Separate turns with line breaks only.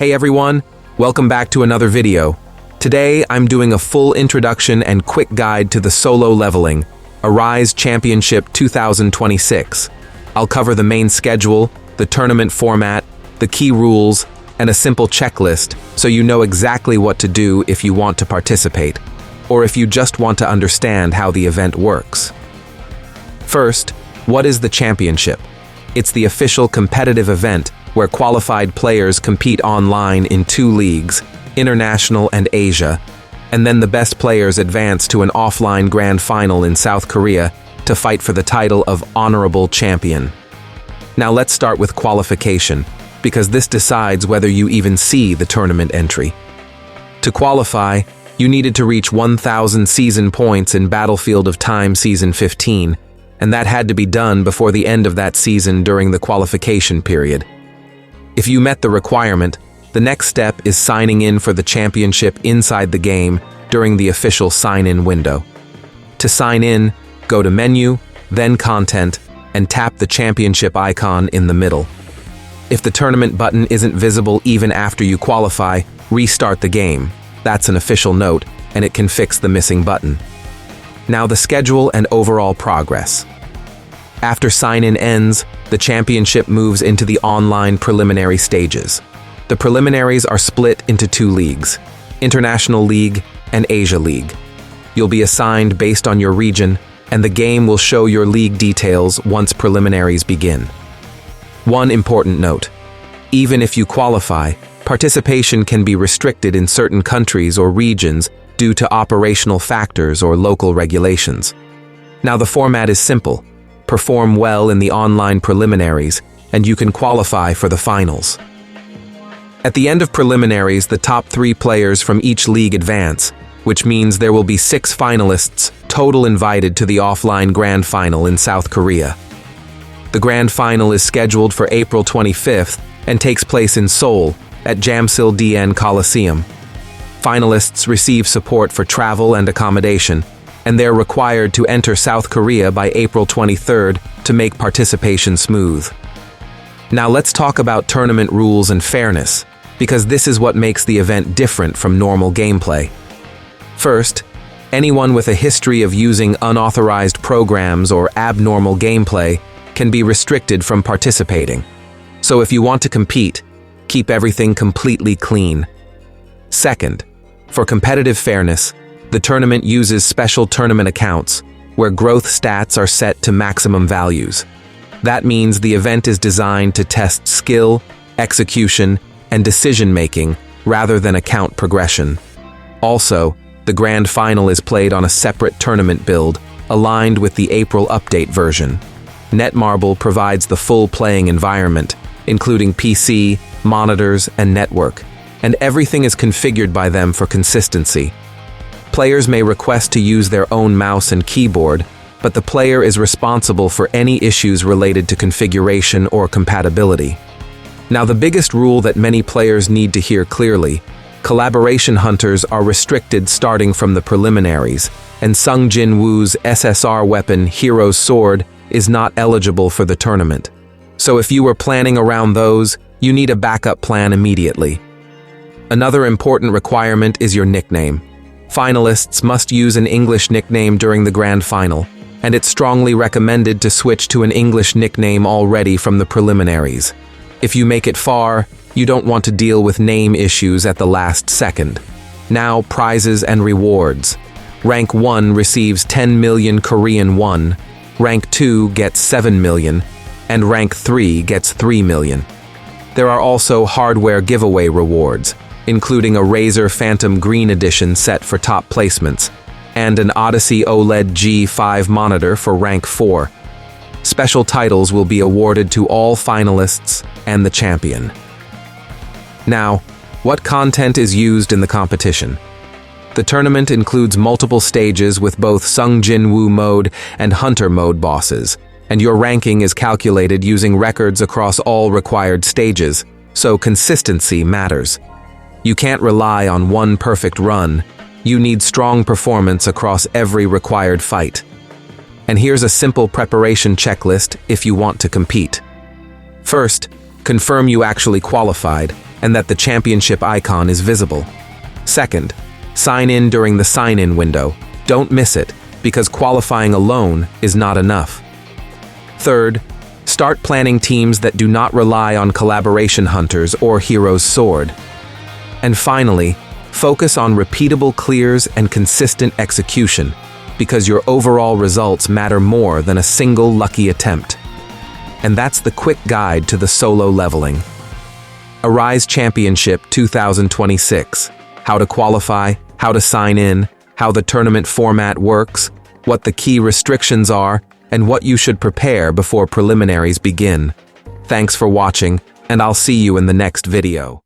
Hey everyone, welcome back to another video. Today I'm doing a full introduction and quick guide to the Solo Leveling, Arise Championship 2026. I'll cover the main schedule, the tournament format, the key rules, and a simple checklist so you know exactly what to do if you want to participate, or if you just want to understand how the event works. First, what is the championship? It's the official competitive event where qualified players compete online in two leagues, International and Asia, and then the best players advance to an offline grand final in South Korea to fight for the title of Honorable Champion. Now let's start with qualification, because this decides whether you even see the tournament entry. To qualify, you needed to reach 1,000 season points in Battlefield of Time Season 15, and that had to be done before the end of that season during the qualification period. If you met the requirement, the next step is signing in for the championship inside the game during the official sign-in window. To sign in, go to Menu, then Content, and tap the championship icon in the middle. If the tournament button isn't visible even after you qualify, restart the game. That's an official note, and it can fix the missing button. Now the schedule and overall progress. After sign-in ends, the championship moves into the online preliminary stages. The preliminaries are split into two leagues, International League and Asia League. You'll be assigned based on your region, and the game will show your league details once preliminaries begin. One important note: even if you qualify, participation can be restricted in certain countries or regions due to operational factors or local regulations. Now the format is simple. Perform well in the online preliminaries, and you can qualify for the finals. At the end of preliminaries, the top 3 players from each league advance, which means there will be 6 finalists total invited to the offline grand final in South Korea. The grand final is scheduled for April 25th and takes place in Seoul at Jamsil DN Coliseum. Finalists receive support for travel and accommodation, and they're required to enter South Korea by April 23rd to make participation smooth. Now let's talk about tournament rules and fairness, because this is what makes the event different from normal gameplay. First, anyone with a history of using unauthorized programs or abnormal gameplay can be restricted from participating. So if you want to compete, keep everything completely clean. Second, for competitive fairness, the tournament uses special tournament accounts, where growth stats are set to maximum values. That means the event is designed to test skill, execution, and decision-making rather than account progression. Also, the grand final is played on a separate tournament build, aligned with the April update version. Netmarble provides the full playing environment, including PC, monitors, and network, and everything is configured by them for consistency. Players may request to use their own mouse and keyboard, but the player is responsible for any issues related to configuration or compatibility. Now, the biggest rule that many players need to hear clearly: collaboration hunters are restricted starting from the preliminaries, and Sung Jin Woo's SSR weapon, Hero's Sword, is not eligible for the tournament. So if you were planning around those, you need a backup plan immediately. Another important requirement is your nickname. Finalists must use an English nickname during the grand final, and it's strongly recommended to switch to an English nickname already from the preliminaries. If you make it far, you don't want to deal with name issues at the last second. Now, prizes and rewards. Rank 1 receives 10 million Korean won, Rank 2 gets 7 million, and Rank 3 gets 3 million. There are also hardware giveaway rewards, including a Razer Phantom Green Edition set for top placements, and an Odyssey OLED G5 monitor for Rank 4. Special titles will be awarded to all finalists and the champion. Now, what content is used in the competition? The tournament includes multiple stages with both Sung Jin Woo mode and Hunter mode bosses, and your ranking is calculated using records across all required stages, so consistency matters. You can't rely on one perfect run. You need strong performance across every required fight. And here's a simple preparation checklist if you want to compete. First, confirm you actually qualified, and that the championship icon is visible. Second, sign in during the sign-in window. Don't miss it, because qualifying alone is not enough. Third, start planning teams that do not rely on collaboration hunters or Hero's Sword. And finally, focus on repeatable clears and consistent execution, because your overall results matter more than a single lucky attempt. And that's the quick guide to the solo leveling. Arise Championship 2026. How to qualify, how to sign in, how the tournament format works, what the key restrictions are, and what you should prepare before preliminaries begin. Thanks for watching, and I'll see you in the next video.